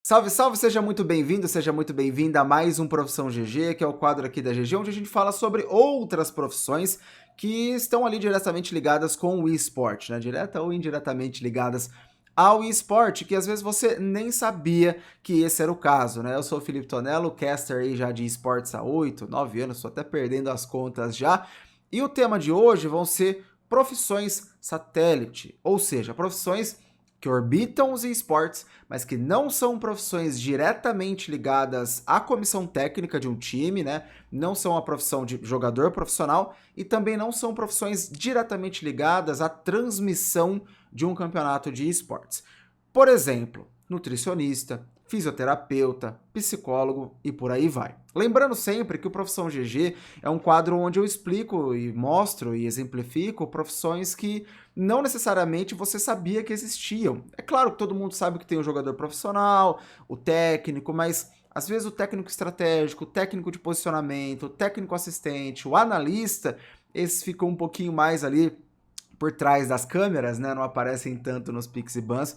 Salve, salve, seja muito bem-vindo, seja muito bem-vinda a mais um Profissão GG, que é o quadro aqui da GG, onde a gente fala sobre outras profissões que estão ali diretamente ligadas com o esporte, né? Direta ou indiretamente ligadas ao esporte, que às vezes você nem sabia que esse era o caso, né? Eu sou o Felipe Tonello, caster aí já de esportes há 8, 9 anos, estou até perdendo as contas já. E o tema de hoje vão ser profissões satélite, ou seja, profissões que orbitam os esportes, mas que não são profissões diretamente ligadas à comissão técnica de um time, né? Não são a profissão de jogador profissional e também não são profissões diretamente ligadas à transmissão de um campeonato de esportes. Por exemplo, nutricionista, fisioterapeuta, psicólogo e por aí vai. Lembrando sempre que o Profissão GG é um quadro onde eu explico e mostro e exemplifico profissões que não necessariamente você sabia que existiam. É claro que todo mundo sabe que tem o jogador profissional, o técnico, mas às vezes o técnico estratégico, o técnico de posicionamento, o técnico assistente, o analista, esses ficam um pouquinho mais ali por trás das câmeras, né? Não aparecem tanto nos Pix e Bans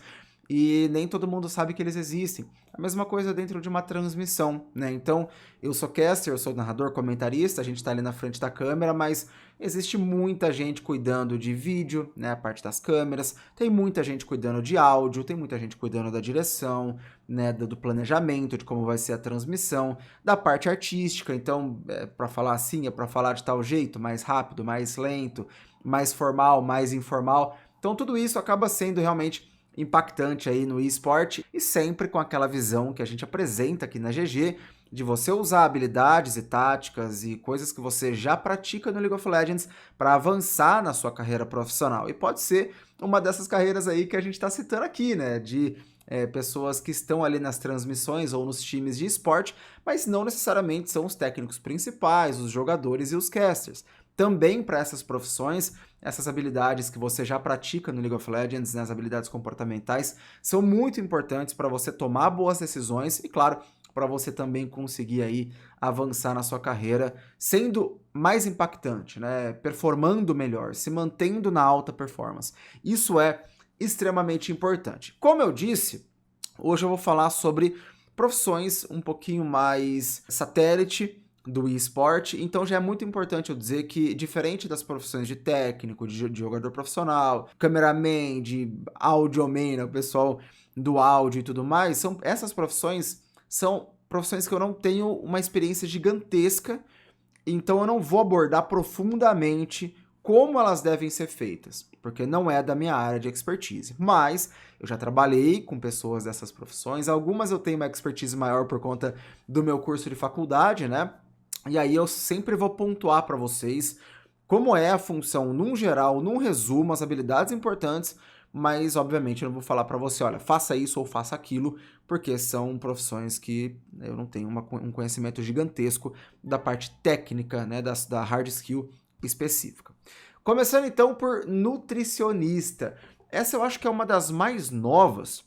e nem todo mundo sabe que eles existem. A mesma coisa dentro de uma transmissão, né? Então, eu sou caster, eu sou narrador, comentarista, a gente está ali na frente da câmera, mas existe muita gente cuidando de vídeo, né? A parte das câmeras, tem muita gente cuidando de áudio, tem muita gente cuidando da direção, né? Do planejamento, de como vai ser a transmissão, da parte artística. Então, para falar assim, é para falar de tal jeito, mais rápido, mais lento, mais formal, mais informal. Então, tudo isso acaba sendo realmente impactante aí no esporte e sempre com aquela visão que a gente apresenta aqui na GG de você usar habilidades e táticas e coisas que você já pratica no League of Legends para avançar na sua carreira profissional. E pode ser uma dessas carreiras aí que a gente está citando aqui, né? De pessoas que estão ali nas transmissões ou nos times de esporte, mas não necessariamente são os técnicos principais, os jogadores e os casters. Também para essas profissões, essas habilidades que você já pratica no League of Legends, né, as habilidades comportamentais, são muito importantes para você tomar boas decisões e, claro, para você também conseguir aí avançar na sua carreira sendo mais impactante, né, performando melhor, se mantendo na alta performance. Isso é extremamente importante. Como eu disse, hoje eu vou falar sobre profissões um pouquinho mais satélite do esporte, então já é muito importante eu dizer que, diferente das profissões de técnico, de jogador profissional, cameraman, de audioman, né, o pessoal do áudio e tudo mais, essas profissões são profissões que eu não tenho uma experiência gigantesca, então eu não vou abordar profundamente como elas devem ser feitas, porque não é da minha área de expertise. Mas eu já trabalhei com pessoas dessas profissões, algumas eu tenho uma expertise maior por conta do meu curso de faculdade, né? E aí eu sempre vou pontuar para vocês como é a função num geral, num resumo, as habilidades importantes, mas obviamente eu não vou falar para você, olha, faça isso ou faça aquilo, porque são profissões que eu não tenho um conhecimento gigantesco da parte técnica, né, da hard skill específica. Começando então por nutricionista. Essa eu acho que é uma das mais novas,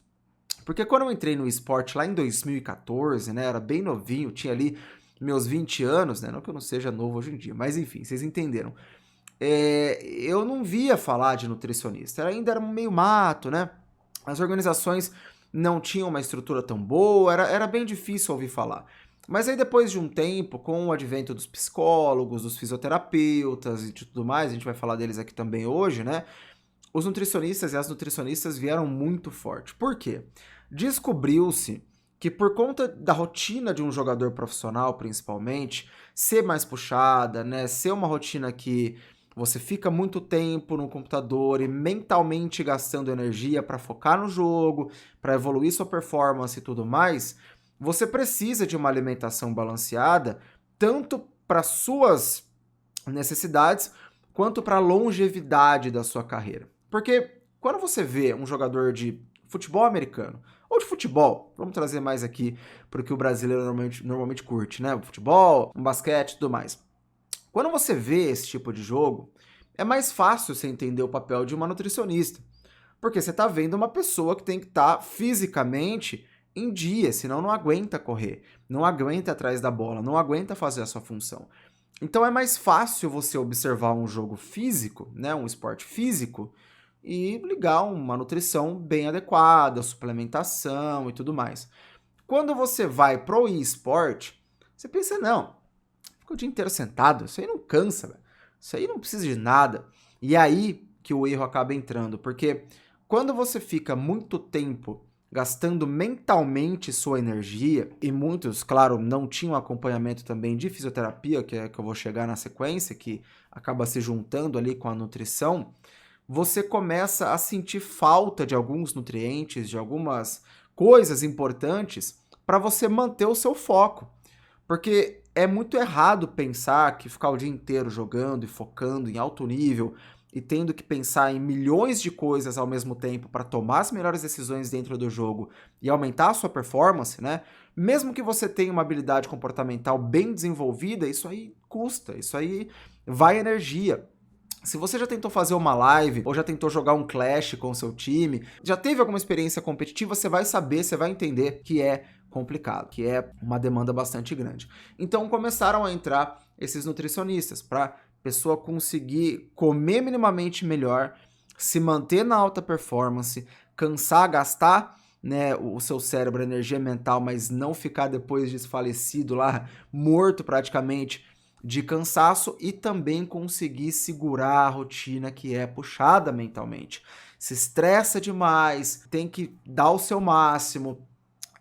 porque quando eu entrei no esporte lá em 2014, né, era bem novinho, tinha ali meus 20 anos, né, não que eu não seja novo hoje em dia, mas enfim, vocês entenderam. Eu não via falar de nutricionista, ainda era meio mato, né? As organizações não tinham uma estrutura tão boa, era bem difícil ouvir falar. Mas aí depois de um tempo, com o advento dos psicólogos, dos fisioterapeutas e de tudo mais, a gente vai falar deles aqui também hoje, né? Os nutricionistas e as nutricionistas vieram muito forte. Por quê? Descobriu-se que por conta da rotina de um jogador profissional, principalmente, ser mais puxada, né? Ser uma rotina que você fica muito tempo no computador e mentalmente gastando energia para focar no jogo, para evoluir sua performance e tudo mais, você precisa de uma alimentação balanceada, tanto para suas necessidades quanto para a longevidade da sua carreira. Porque quando você vê um jogador de futebol americano, ou de futebol, vamos trazer mais aqui para o que o brasileiro normalmente curte, né? O futebol, um basquete e tudo mais. Quando você vê esse tipo de jogo, é mais fácil você entender o papel de uma nutricionista. Porque você está vendo uma pessoa que tem que estar fisicamente em dia, senão não aguenta correr, não aguenta atrás da bola, não aguenta fazer a sua função. Então é mais fácil você observar um jogo físico, né, um esporte físico, e ligar uma nutrição bem adequada, suplementação e tudo mais. Quando você vai pro eSport, você pensa, não, fica o dia inteiro sentado, isso aí não cansa, velho. Isso aí não precisa de nada. E aí que o erro acaba entrando, porque quando você fica muito tempo gastando mentalmente sua energia, e muitos, claro, não tinham acompanhamento também de fisioterapia, que é que eu vou chegar na sequência, que acaba se juntando ali com a nutrição, você começa a sentir falta de alguns nutrientes, de algumas coisas importantes para você manter o seu foco. Porque é muito errado pensar que ficar o dia inteiro jogando e focando em alto nível e tendo que pensar em milhões de coisas ao mesmo tempo para tomar as melhores decisões dentro do jogo e aumentar a sua performance, né? Mesmo que você tenha uma habilidade comportamental bem desenvolvida, isso aí custa, isso aí vai energia. Se você já tentou fazer uma live ou já tentou jogar um Clash com o seu time, já teve alguma experiência competitiva, você vai saber, você vai entender que é complicado, que é uma demanda bastante grande. Então começaram a entrar esses nutricionistas para pessoa conseguir comer minimamente melhor, se manter na alta performance, cansar, gastar, né, o seu cérebro, a energia mental, mas não ficar depois desfalecido lá, morto praticamente, de cansaço e também conseguir segurar a rotina que é puxada mentalmente. Se estressa demais, tem que dar o seu máximo.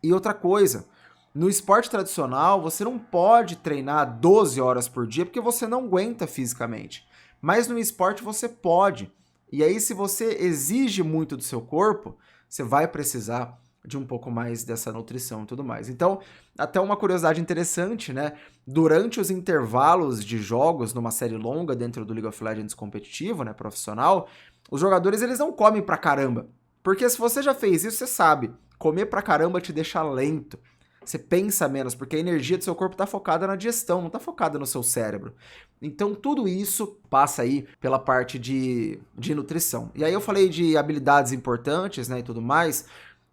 E outra coisa, no esporte tradicional, você não pode treinar 12 horas por dia porque você não aguenta fisicamente. Mas no esporte você pode. E aí, se você exige muito do seu corpo, você vai precisar de um pouco mais dessa nutrição e tudo mais. Então, até uma curiosidade interessante, né? Durante os intervalos de jogos numa série longa dentro do League of Legends competitivo, né, profissional, os jogadores eles não comem pra caramba. Porque se você já fez isso, você sabe, comer pra caramba te deixa lento. Você pensa menos, porque a energia do seu corpo está focada na digestão, não está focada no seu cérebro. Então, tudo isso passa aí pela parte de nutrição. E aí eu falei de habilidades importantes, né, e tudo mais.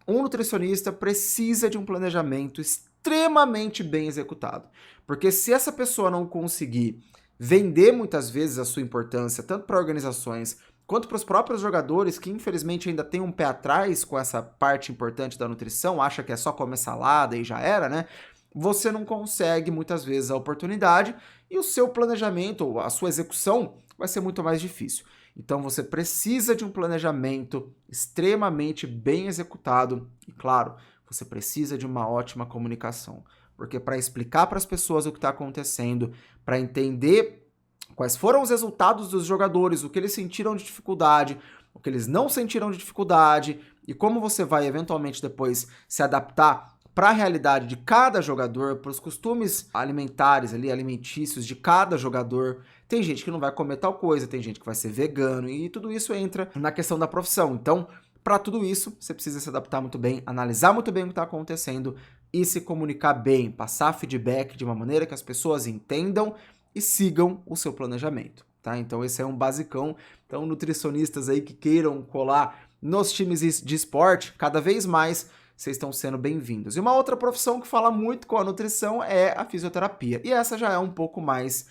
Um nutricionista precisa de um planejamento extremamente bem executado. Porque se essa pessoa não conseguir vender muitas vezes a sua importância, tanto para organizações quanto para os próprios jogadores, que infelizmente ainda tem um pé atrás com essa parte importante da nutrição, acha que é só comer salada e já era, né? Você não consegue muitas vezes a oportunidade e o seu planejamento, a sua execução vai ser muito mais difícil. Então você precisa de um planejamento extremamente bem executado e, claro, você precisa de uma ótima comunicação. Porque para explicar para as pessoas o que está acontecendo, para entender quais foram os resultados dos jogadores, o que eles sentiram de dificuldade, o que eles não sentiram de dificuldade e como você vai eventualmente depois se adaptar para a realidade de cada jogador, para os costumes alimentares ali, alimentícios de cada jogador. Tem gente que não vai comer tal coisa, tem gente que vai ser vegano e tudo isso entra na questão da profissão. Então, para tudo isso, você precisa se adaptar muito bem, analisar muito bem o que está acontecendo e se comunicar bem, passar feedback de uma maneira que as pessoas entendam e sigam o seu planejamento, tá? Então esse é um basicão. Então nutricionistas aí que queiram colar nos times de esporte, cada vez mais vocês estão sendo bem-vindos. E uma outra profissão que fala muito com a nutrição é a fisioterapia. E essa já é um pouco mais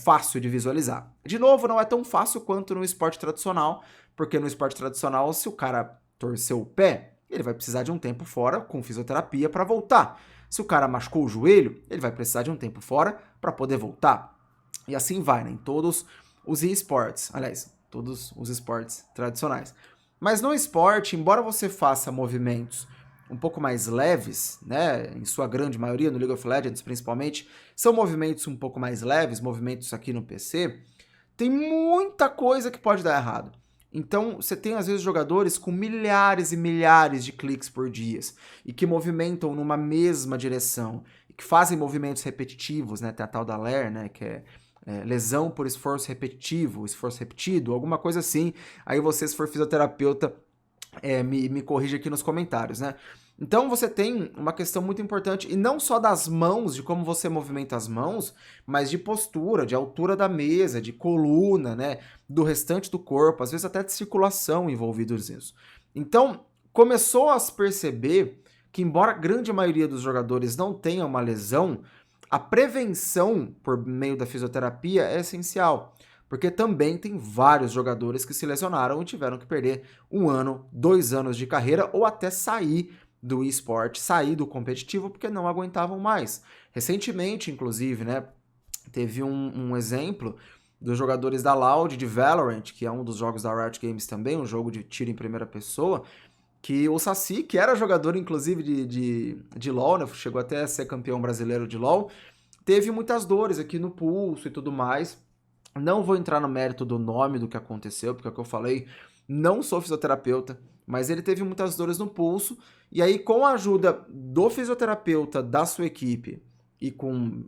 fácil de visualizar. De novo, não é tão fácil quanto no esporte tradicional, porque no esporte tradicional, se o cara torceu o pé, ele vai precisar de um tempo fora com fisioterapia para voltar. Se o cara machucou o joelho, ele vai precisar de um tempo fora para poder voltar. E assim vai, né? Em todos os esportes. Aliás, todos os esportes tradicionais. Mas no esporte, embora você faça movimentos um pouco mais leves, né? Em sua grande maioria, no League of Legends principalmente, são movimentos um pouco mais leves, movimentos aqui no PC, tem muita coisa que pode dar errado. Então, você tem, às vezes, jogadores com milhares e milhares de cliques por dia e que movimentam numa mesma direção e que fazem movimentos repetitivos, né? Tem a tal da LER, né? Que é lesão por esforço repetitivo, esforço repetido, alguma coisa assim. Aí você, se for fisioterapeuta, me corrija aqui nos comentários, né? Então você tem uma questão muito importante, e não só das mãos, de como você movimenta as mãos, mas de postura, de altura da mesa, de coluna, né? Do restante do corpo, às vezes até de circulação envolvidos nisso. Então, começou a se perceber que, embora a grande maioria dos jogadores não tenha uma lesão, a prevenção por meio da fisioterapia é essencial. Porque também tem vários jogadores que se lesionaram e tiveram que perder 1 ano, 2 anos de carreira ou até sair do esporte sair do competitivo porque não aguentavam mais. Recentemente, inclusive, né, teve um exemplo dos jogadores da Loud de Valorant, que é um dos jogos da Riot Games também, um jogo de tiro em primeira pessoa, que o Saci, que era jogador inclusive de LoL, né, chegou até a ser campeão brasileiro de LoL, teve muitas dores aqui no pulso e tudo mais. Não vou entrar no mérito do nome do que aconteceu, porque é o que eu falei, não sou fisioterapeuta, mas ele teve muitas dores no pulso, e aí com a ajuda do fisioterapeuta da sua equipe e com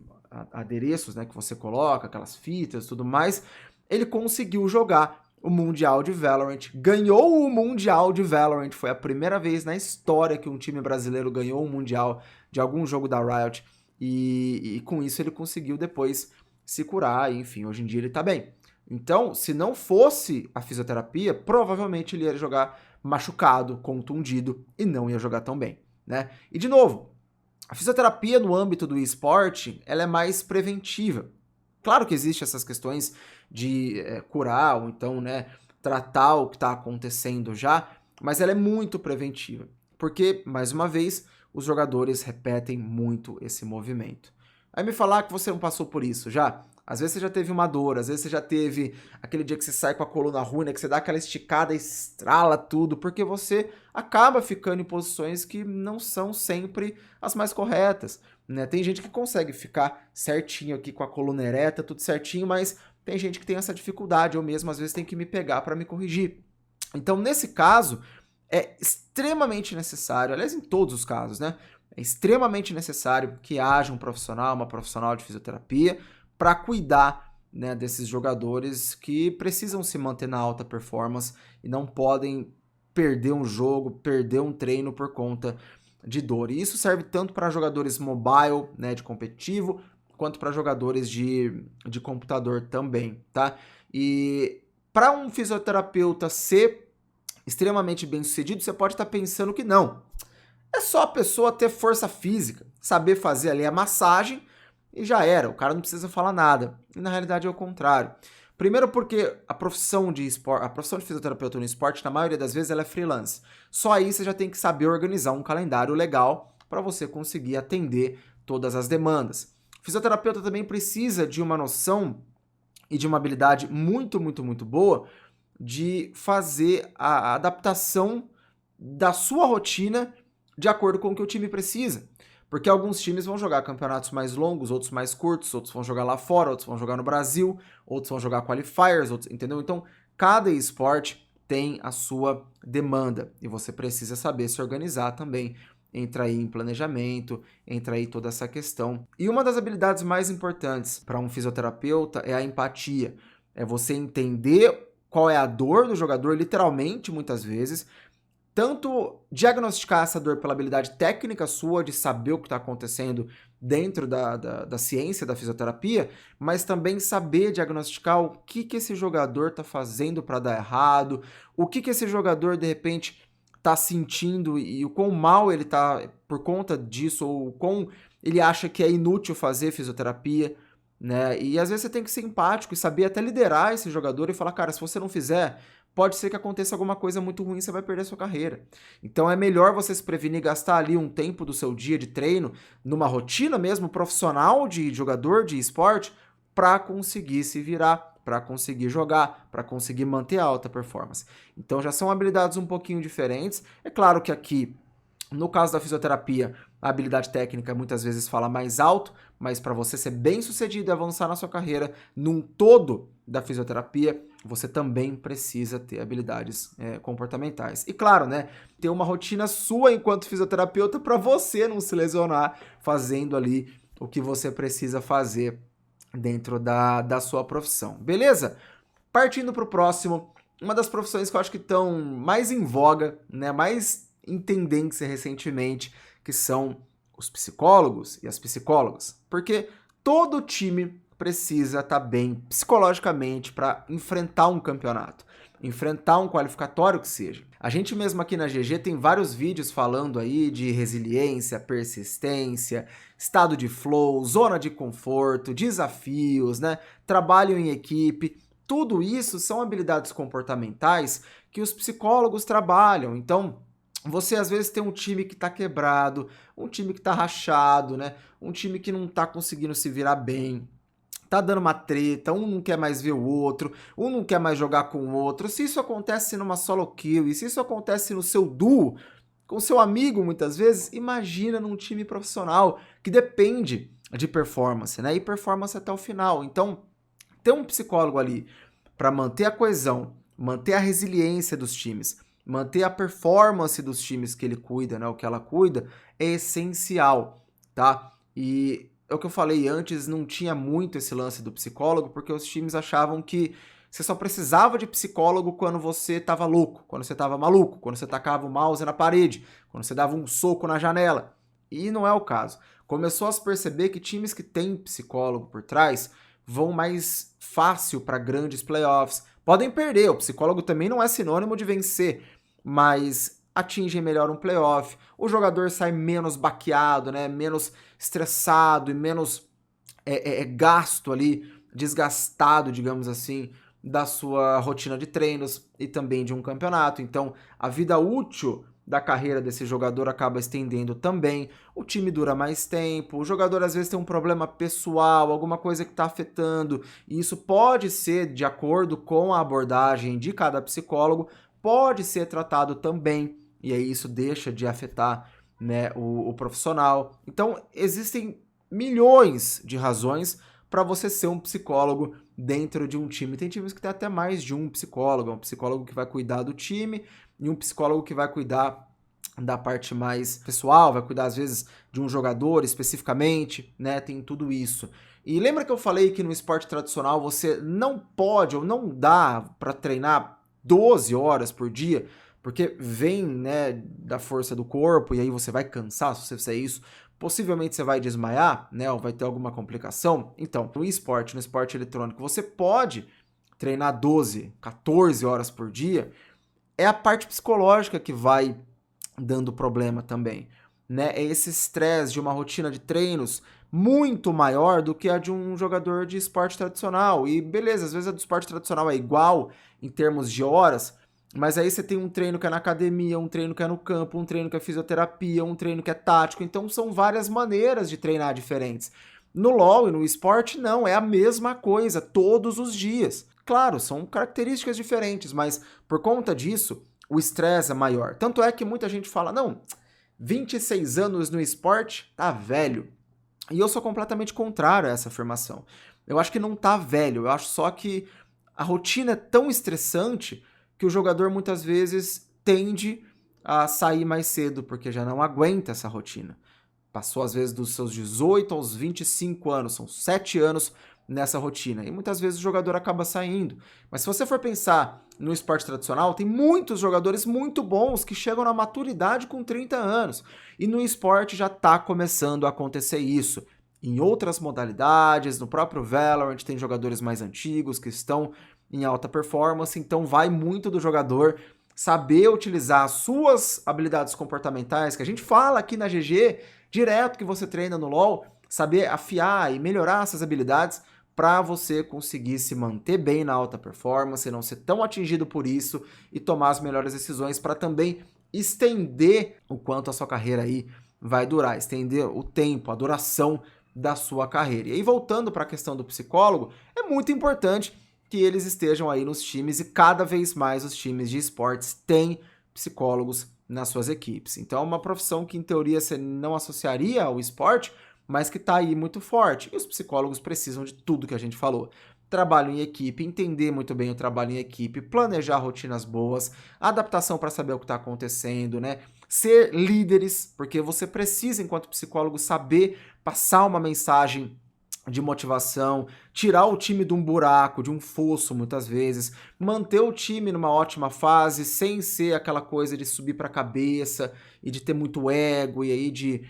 adereços, né, que você coloca, aquelas fitas e tudo mais, ele conseguiu jogar o Mundial de Valorant, ganhou o Mundial de Valorant, foi a primeira vez na história que um time brasileiro ganhou um Mundial de algum jogo da Riot, e com isso ele conseguiu depois se curar, e, enfim, hoje em dia ele tá bem. Então, se não fosse a fisioterapia, provavelmente ele ia jogar machucado, contundido e não ia jogar tão bem, né? E de novo, a fisioterapia no âmbito do esporte, ela é mais preventiva. Claro que existem essas questões de curar ou então, né, tratar o que está acontecendo já, mas ela é muito preventiva, porque, mais uma vez, os jogadores repetem muito esse movimento. Aí me falar que você não passou por isso já? Às vezes você já teve uma dor, às vezes você já teve aquele dia que você sai com a coluna ruim, né, que você dá aquela esticada e estrala tudo, porque você acaba ficando em posições que não são sempre as mais corretas, né? Tem gente que consegue ficar certinho aqui com a coluna ereta, tudo certinho, mas tem gente que tem essa dificuldade, eu mesmo às vezes tenho que me pegar para me corrigir. Então, nesse caso, é extremamente necessário, aliás, em todos os casos, né? É extremamente necessário que haja um profissional, uma profissional de fisioterapia para cuidar, né, desses jogadores que precisam se manter na alta performance e não podem perder um jogo, perder um treino por conta de dor. E isso serve tanto para jogadores mobile, né, de competitivo, quanto para jogadores de computador também, tá? E para um fisioterapeuta ser extremamente bem sucedido, você pode estar pensando que não. É só a pessoa ter força física, saber fazer ali a massagem e já era, o cara não precisa falar nada. E na realidade é o contrário. Primeiro porque a profissão de fisioterapeuta no esporte, na maioria das vezes, ela é freelance. Só aí você já tem que saber organizar um calendário legal para você conseguir atender todas as demandas. O fisioterapeuta também precisa de uma noção e de uma habilidade muito, muito, muito boa de fazer a adaptação da sua rotina de acordo com o que o time precisa. Porque alguns times vão jogar campeonatos mais longos, outros mais curtos, outros vão jogar lá fora, outros vão jogar no Brasil, outros vão jogar qualifiers, outros, entendeu? Então, cada esporte tem a sua demanda e você precisa saber se organizar também. Entra aí em planejamento, entra aí toda essa questão. E uma das habilidades mais importantes para um fisioterapeuta é a empatia. É você entender qual é a dor do jogador, literalmente, muitas vezes, tanto diagnosticar essa dor pela habilidade técnica sua de saber o que está acontecendo dentro da ciência da fisioterapia, mas também saber diagnosticar o que esse jogador está fazendo para dar errado, o que esse jogador, de repente, está sentindo e o quão mal ele está por conta disso, ou o quão ele acha que é inútil fazer fisioterapia, né? E às vezes você tem que ser empático e saber até liderar esse jogador e falar, cara, se você não fizer, pode ser que aconteça alguma coisa muito ruim e você vai perder a sua carreira. Então é melhor você se prevenir, gastar ali um tempo do seu dia de treino, numa rotina mesmo profissional de jogador de esporte, para conseguir se virar, para conseguir jogar, para conseguir manter a alta performance. Então já são habilidades um pouquinho diferentes. É claro que aqui, no caso da fisioterapia, a habilidade técnica muitas vezes fala mais alto, mas para você ser bem sucedido e avançar na sua carreira num todo da fisioterapia, você também precisa ter habilidades comportamentais. E claro, né, ter uma rotina sua enquanto fisioterapeuta para você não se lesionar fazendo ali o que você precisa fazer dentro da sua profissão. Beleza? Partindo para o próximo, uma das profissões que eu acho que estão mais em voga, né, mais em tendência recentemente, que são os psicólogos e as psicólogas. Porque todo time precisa estar bem psicologicamente para enfrentar um campeonato, enfrentar um qualificatório que seja. A gente mesmo aqui na GG tem vários vídeos falando aí de resiliência, persistência, estado de flow, zona de conforto, desafios, né? Trabalho em equipe. Tudo isso são habilidades comportamentais que os psicólogos trabalham. Então, Você às vezes tem um time que tá quebrado, um time que tá rachado, né? Um time que não tá conseguindo se virar bem, tá dando uma treta, um não quer mais ver o outro, um não quer mais jogar com o outro. Se isso acontece numa solo kill, e se isso acontece no seu duo, com seu amigo muitas vezes, imagina num time profissional que depende de performance, né? E performance até o final. Então, ter um psicólogo ali para manter a coesão, manter a resiliência dos times, manter a performance dos times que ele cuida, né, o que ela cuida, é essencial, tá? E é o que eu falei antes, não tinha muito esse lance do psicólogo, porque os times achavam que você só precisava de psicólogo quando você tava louco, quando você tava maluco, quando você tacava o mouse na parede, quando você dava um soco na janela. E não é o caso. Começou a se perceber que times que têm psicólogo por trás vão mais fácil para grandes playoffs. Podem perder, o psicólogo também não é sinônimo de vencer, mas atingem melhor um playoff. O jogador sai menos baqueado, né? Menos estressado e menos gasto ali, desgastado, digamos assim, da sua rotina de treinos e também de um campeonato. Então, a vida útil da carreira desse jogador acaba estendendo também, o time dura mais tempo, o jogador às vezes tem um problema pessoal, alguma coisa que está afetando, e isso pode ser, de acordo com a abordagem de cada psicólogo, pode ser tratado também, e aí isso deixa de afetar, né, o profissional. Então, existem milhões de razões para você ser um psicólogo dentro de um time. Tem times que tem até mais de um psicólogo, um psicólogo que vai cuidar do time e um psicólogo que vai cuidar da parte mais pessoal, vai cuidar às vezes de um jogador especificamente, né? Tem tudo isso. E lembra que eu falei que no esporte tradicional você não pode ou não dá para treinar 12 horas por dia, porque vem, né, da força do corpo e aí você vai cansar se você fizer isso. Possivelmente você vai desmaiar, né, ou vai ter alguma complicação. Então, no esporte, no esporte eletrônico, você pode treinar 12, 14 horas por dia. É a parte psicológica que vai dando problema também, né? É esse estresse de uma rotina de treinos muito maior do que a de um jogador de esporte tradicional. E beleza, às vezes a do esporte tradicional é igual em termos de horas, mas aí você tem um treino que é na academia, um treino que é no campo, um treino que é fisioterapia, um treino que é tático. Então são várias maneiras de treinar diferentes. No LoL e no esporte, não, é a mesma coisa todos os dias. Claro, são características diferentes, mas por conta disso, o estresse é maior. Tanto é que muita gente fala, não, 26 anos no esporte, tá velho. E eu sou completamente contrário a essa afirmação. Eu acho que não tá velho, eu acho só que a rotina é tão estressante que o jogador muitas vezes tende a sair mais cedo, porque já não aguenta essa rotina. Passou às vezes dos seus 18 aos 25 anos, são 7 anos nessa rotina. E muitas vezes o jogador acaba saindo. Mas se você for pensar no esporte tradicional, tem muitos jogadores muito bons que chegam na maturidade com 30 anos. E no esporte já está começando a acontecer isso. Em outras modalidades, no próprio Valorant, tem jogadores mais antigos que estão em alta performance, então vai muito do jogador saber utilizar as suas habilidades comportamentais, que a gente fala aqui na GG, direto que você treina no LoL, saber afiar e melhorar essas habilidades para você conseguir se manter bem na alta performance, não ser tão atingido por isso e tomar as melhores decisões para também estender o quanto a sua carreira aí vai durar, estender o tempo, a duração da sua carreira. E aí, voltando para a questão do psicólogo, é muito importante que eles estejam aí nos times e cada vez mais os times de esportes têm psicólogos nas suas equipes. Então é uma profissão que em teoria você não associaria ao esporte, mas que está aí muito forte. E os psicólogos precisam de tudo que a gente falou. Trabalho em equipe, entender muito bem o trabalho em equipe, planejar rotinas boas, adaptação para saber o que está acontecendo, né? Ser líderes, porque você precisa, enquanto psicólogo, saber passar uma mensagem de motivação, tirar o time de um buraco, de um fosso muitas vezes, manter o time numa ótima fase, sem ser aquela coisa de subir para a cabeça e de ter muito ego e aí de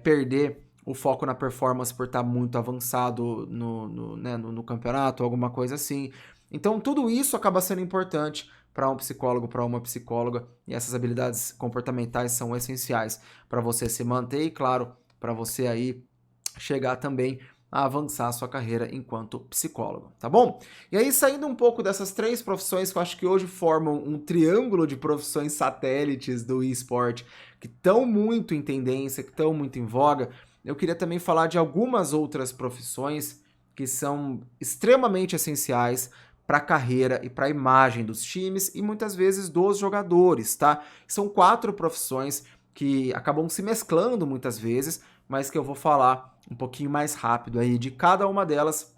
perder o foco na performance por estar muito avançado no campeonato, alguma coisa assim. Então tudo isso acaba sendo importante para um psicólogo, para uma psicóloga, e essas habilidades comportamentais são essenciais para você se manter e, claro, para você aí chegar também a avançar a sua carreira enquanto psicólogo, tá bom? E aí, saindo um pouco dessas 3 profissões que eu acho que hoje formam um triângulo de profissões satélites do esporte, que estão muito em tendência, que estão muito em voga, eu queria também falar de algumas outras profissões que são extremamente essenciais para a carreira e para a imagem dos times e muitas vezes dos jogadores, tá? São 4 profissões que acabam se mesclando muitas vezes, mas que eu vou falar um pouquinho mais rápido aí de cada uma delas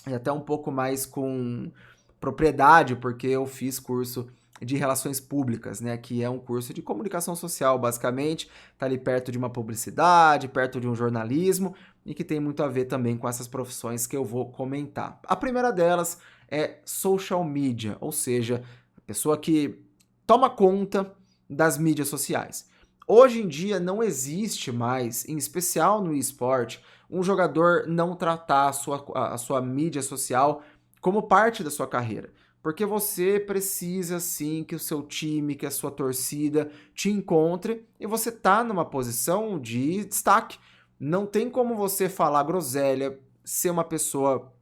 e até um pouco mais com propriedade, porque eu fiz curso de relações públicas, né, que é um curso de comunicação social, basicamente, tá ali perto de uma publicidade, perto de um jornalismo e que tem muito a ver também com essas profissões que eu vou comentar. A primeira delas é social media, ou seja, a pessoa que toma conta das mídias sociais. Hoje em dia não existe mais, em especial no esporte, um jogador não tratar a sua mídia social como parte da sua carreira. Porque você precisa sim que o seu time, que a sua torcida te encontre e você tá numa posição de destaque. Não tem como você falar groselha, ser uma pessoa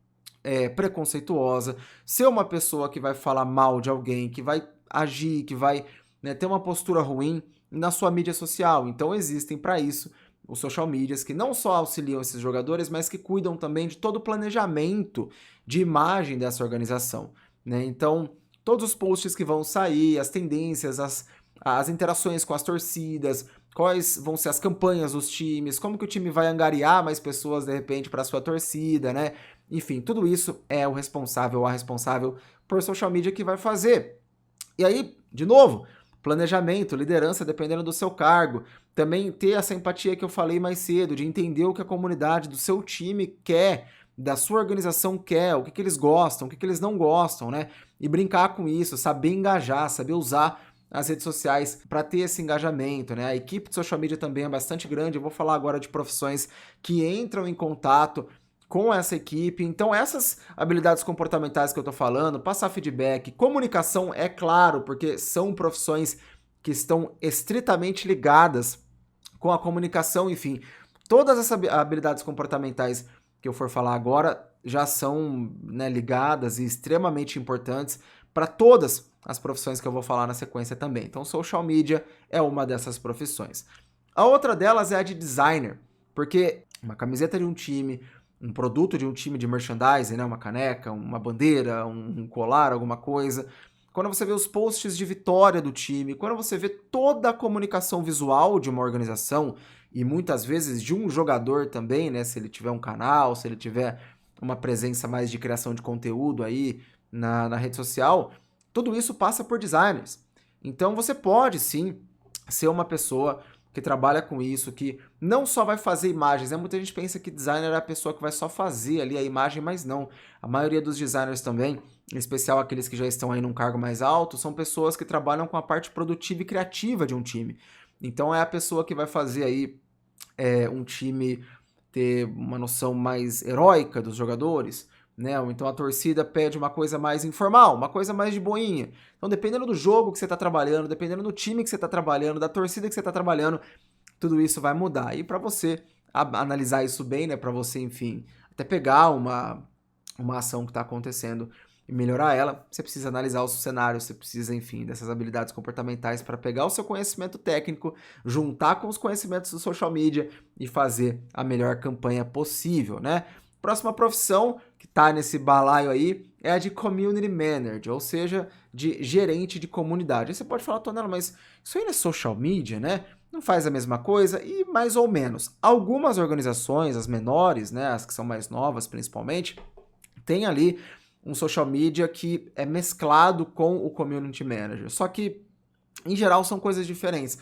preconceituosa, ser uma pessoa que vai falar mal de alguém, que vai agir, que vai, né, ter uma postura ruim na sua mídia social. Então existem para isso os social medias que não só auxiliam esses jogadores, mas que cuidam também de todo o planejamento de imagem dessa organização, né? Então, todos os posts que vão sair, as tendências, as interações com as torcidas, quais vão ser as campanhas dos times, como que o time vai angariar mais pessoas de repente para sua torcida, né? Enfim, tudo isso é o responsável ou a responsável por social media que vai fazer. E aí, de novo, planejamento, liderança, dependendo do seu cargo. Também ter essa empatia que eu falei mais cedo, de entender o que a comunidade do seu time quer, da sua organização quer, o que, que eles gostam, o que, que eles não gostam, né? E brincar com isso, saber engajar, saber usar as redes sociais para ter esse engajamento, né? A equipe de social media também é bastante grande. Eu vou falar agora de profissões que entram em contato com essa equipe. Então, essas habilidades comportamentais que eu tô falando, passar feedback, comunicação, é claro, porque são profissões que estão estritamente ligadas com a comunicação, enfim. Todas essas habilidades comportamentais que eu for falar agora já são, né, ligadas e extremamente importantes para todas as profissões que eu vou falar na sequência também. Então, social media é uma dessas profissões. A outra delas é a de designer, porque uma camiseta de um time, um produto de um time de merchandising, né, uma caneca, uma bandeira, um colar, alguma coisa. Quando você vê os posts de vitória do time, quando você vê toda a comunicação visual de uma organização e muitas vezes de um jogador também, né, se ele tiver um canal, se ele tiver uma presença mais de criação de conteúdo aí na rede social, tudo isso passa por designers. Então você pode sim ser uma pessoa que trabalha com isso, que não só vai fazer imagens, né? Muita gente pensa que designer é a pessoa que vai só fazer ali a imagem, mas não. A maioria dos designers também, em especial aqueles que já estão aí num cargo mais alto, são pessoas que trabalham com a parte produtiva e criativa de um time. Então é a pessoa que vai fazer aí um time ter uma noção mais heróica dos jogadores, né? Ou então a torcida pede uma coisa mais informal, uma coisa mais de boinha. Então, dependendo do jogo que você está trabalhando, dependendo do time que você está trabalhando, da torcida que você está trabalhando, tudo isso vai mudar. E para você analisar isso bem, né? Para você, enfim, até pegar uma ação que está acontecendo e melhorar ela, você precisa analisar os cenários, você precisa, enfim, dessas habilidades comportamentais para pegar o seu conhecimento técnico, juntar com os conhecimentos do social media e fazer a melhor campanha possível, né? Próxima profissão que está nesse balaio aí é a de Community Manager, ou seja, de gerente de comunidade. Aí você pode falar, Tonela, mas isso aí não é social media, né? Não faz a mesma coisa? E mais ou menos. Algumas organizações, as menores, né, as que são mais novas principalmente, tem ali um social media que é mesclado com o Community Manager. Só que, em geral, são coisas diferentes.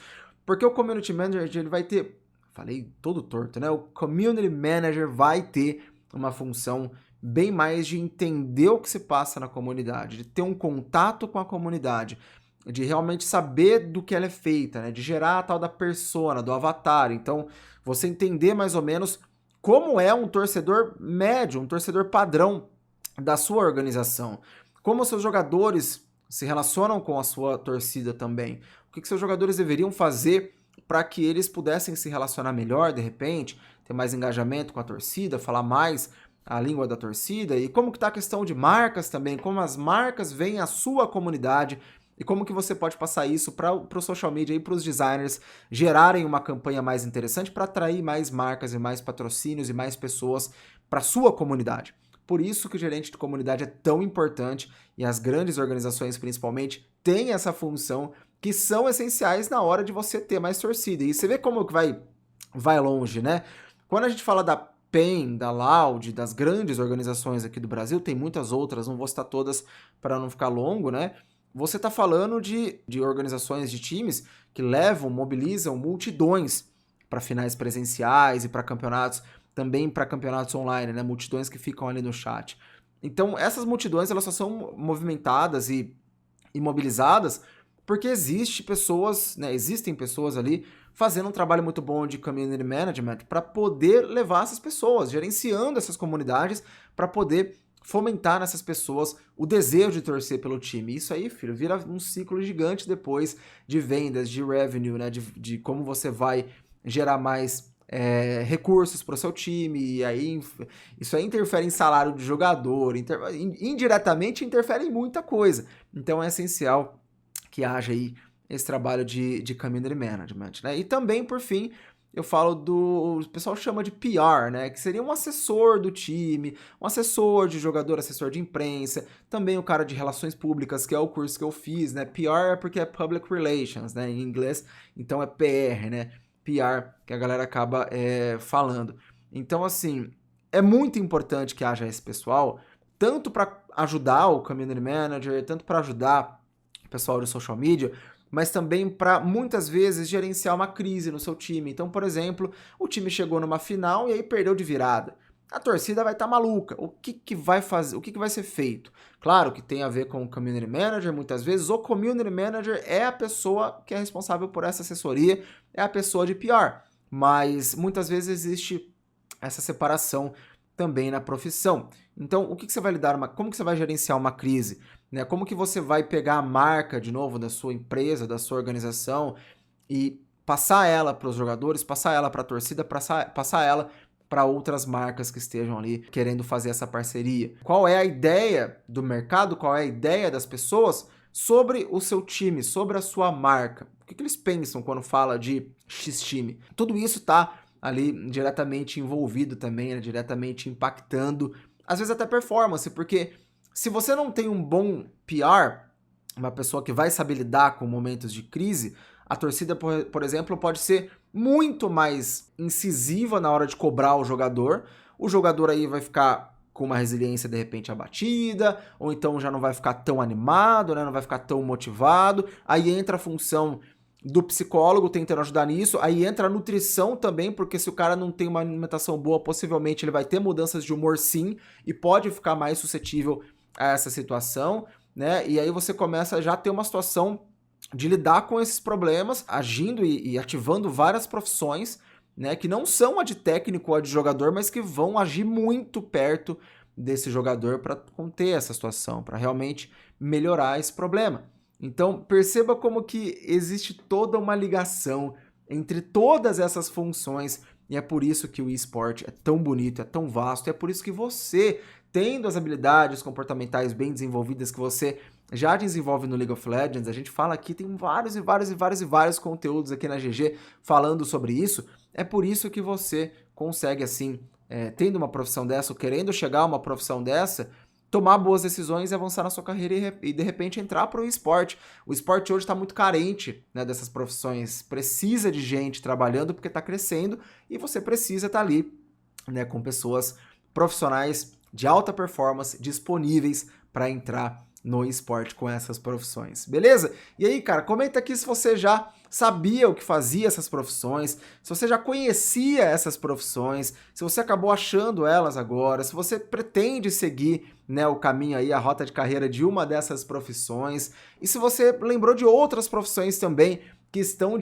Porque o Community Manager, ele vai ter... Falei todo torto, né? O Community Manager vai ter uma função bem mais de entender o que se passa na comunidade, de ter um contato com a comunidade, de realmente saber do que ela é feita, né? De gerar a tal da persona, do avatar. Então, você entender mais ou menos como é um torcedor médio, um torcedor padrão da sua organização. Como os seus jogadores se relacionam com a sua torcida também. O que seus jogadores deveriam fazer para que eles pudessem se relacionar melhor, de repente, ter mais engajamento com a torcida, falar mais a língua da torcida, e como que está a questão de marcas também, como as marcas veem a sua comunidade, e como que você pode passar isso para o social media e para os designers gerarem uma campanha mais interessante para atrair mais marcas e mais patrocínios e mais pessoas para a sua comunidade. Por isso que o gerente de comunidade é tão importante e as grandes organizações, principalmente, têm essa função que são essenciais na hora de você ter mais torcida. E você vê como que vai longe, né? Quando a gente fala da PEN, da Loud, das grandes organizações aqui do Brasil, tem muitas outras, não vou citar todas para não ficar longo, né? Você está falando de organizações, de times que mobilizam multidões para finais presenciais e para campeonatos, também para campeonatos online, né? Multidões que ficam ali no chat. Então, essas multidões elas só são movimentadas e mobilizadas porque existem pessoas ali fazendo um trabalho muito bom de community management para poder levar essas pessoas, gerenciando essas comunidades para poder fomentar nessas pessoas o desejo de torcer pelo time. Isso aí, filho, vira um ciclo gigante depois de vendas, de revenue, né? De como você vai gerar mais recursos para o seu time, e aí isso aí interfere em salário de jogador, indiretamente interfere em muita coisa. Então é essencial que haja aí esse trabalho de community management, né? E também, por fim, eu falo o pessoal chama de PR, né? Que seria um assessor do time, um assessor de jogador, assessor de imprensa, também o cara de relações públicas, que é o curso que eu fiz, né? PR é porque é Public Relations, né? Em inglês, então é PR, né? PR, que a galera acaba falando. Então, assim, é muito importante que haja esse pessoal, tanto para ajudar o community manager, tanto para ajudar o pessoal de social media, mas também para, muitas vezes, gerenciar uma crise no seu time. Então, por exemplo, o time chegou numa final e aí perdeu de virada. A torcida vai estar maluca. O que vai fazer? O que vai ser feito? Claro que tem a ver com o community manager, muitas vezes. O community manager é a pessoa que é responsável por essa assessoria, é a pessoa de PR. Mas muitas vezes existe essa separação também na profissão. Então, o que você vai como que você vai gerenciar uma crise? Né? Como que você vai pegar a marca, de novo, da sua empresa, da sua organização e passar ela para os jogadores, passar ela para a torcida, passar ela para outras marcas que estejam ali querendo fazer essa parceria? Qual é a ideia do mercado, qual é a ideia das pessoas sobre o seu time, sobre a sua marca? O que eles pensam quando fala de X time? Tudo isso está ali diretamente envolvido também, né? Diretamente impactando, às vezes até performance, porque se você não tem um bom PR, uma pessoa que vai saber lidar com momentos de crise, a torcida, por exemplo, pode ser muito mais incisiva na hora de cobrar o jogador aí vai ficar com uma resiliência de repente abatida, ou então já não vai ficar tão animado, né? Não vai ficar tão motivado, aí entra a função do psicólogo tentando ajudar nisso, aí entra a nutrição também, porque se o cara não tem uma alimentação boa, possivelmente ele vai ter mudanças de humor sim, e pode ficar mais suscetível a essa situação, né? E aí você começa a já ter uma situação de lidar com esses problemas, agindo e ativando várias profissões, né, que não são a de técnico ou a de jogador, mas que vão agir muito perto desse jogador para conter essa situação, para realmente melhorar esse problema. Então, perceba como que existe toda uma ligação entre todas essas funções, e é por isso que o eSport é tão bonito, é tão vasto, e é por isso que você, tendo as habilidades comportamentais bem desenvolvidas que você já desenvolve no League of Legends, a gente fala aqui, tem vários conteúdos aqui na GG falando sobre isso, é por isso que você consegue, assim, tendo uma profissão dessa, ou querendo chegar a uma profissão dessa, tomar boas decisões e avançar na sua carreira e de repente entrar para o esporte. O esporte hoje está muito carente, né, dessas profissões, precisa de gente trabalhando porque está crescendo e você precisa estar ali, né, com pessoas profissionais de alta performance disponíveis para entrar no esporte com essas profissões, beleza? E aí, cara, comenta aqui se você já sabia o que fazia essas profissões, se você já conhecia essas profissões, se você acabou achando elas agora, se você pretende seguir, né, o caminho aí, a rota de carreira de uma dessas profissões, e se você lembrou de outras profissões também que estão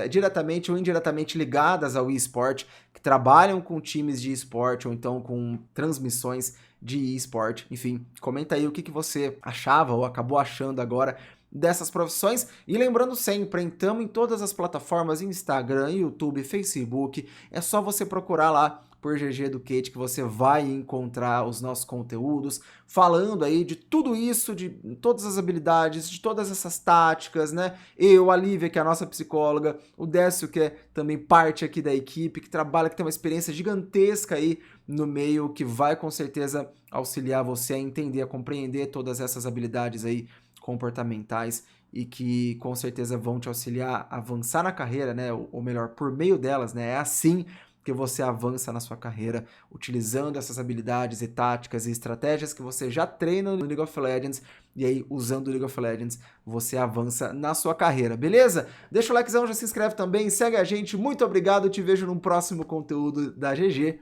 diretamente ou indiretamente ligadas ao eSport, que trabalham com times de eSport ou então com transmissões de eSport. Enfim, comenta aí o que você achava ou acabou achando agora dessas profissões. E lembrando sempre, estamos em todas as plataformas, Instagram, YouTube, Facebook, é só você procurar lá por GG Educate que você vai encontrar os nossos conteúdos, falando aí de tudo isso, de todas as habilidades, de todas essas táticas, né? Eu, a Lívia, que é a nossa psicóloga, o Décio, que é também parte aqui da equipe, que trabalha, que tem uma experiência gigantesca aí no meio, que vai com certeza auxiliar você a entender, a compreender todas essas habilidades aí comportamentais e que com certeza vão te auxiliar a avançar na carreira, né? Ou melhor, por meio delas, né? É assim que você avança na sua carreira, utilizando essas habilidades e táticas e estratégias que você já treina no League of Legends, e aí, usando o League of Legends, você avança na sua carreira, beleza? Deixa o likezão, já se inscreve também, segue a gente, muito obrigado, te vejo num próximo conteúdo da GG.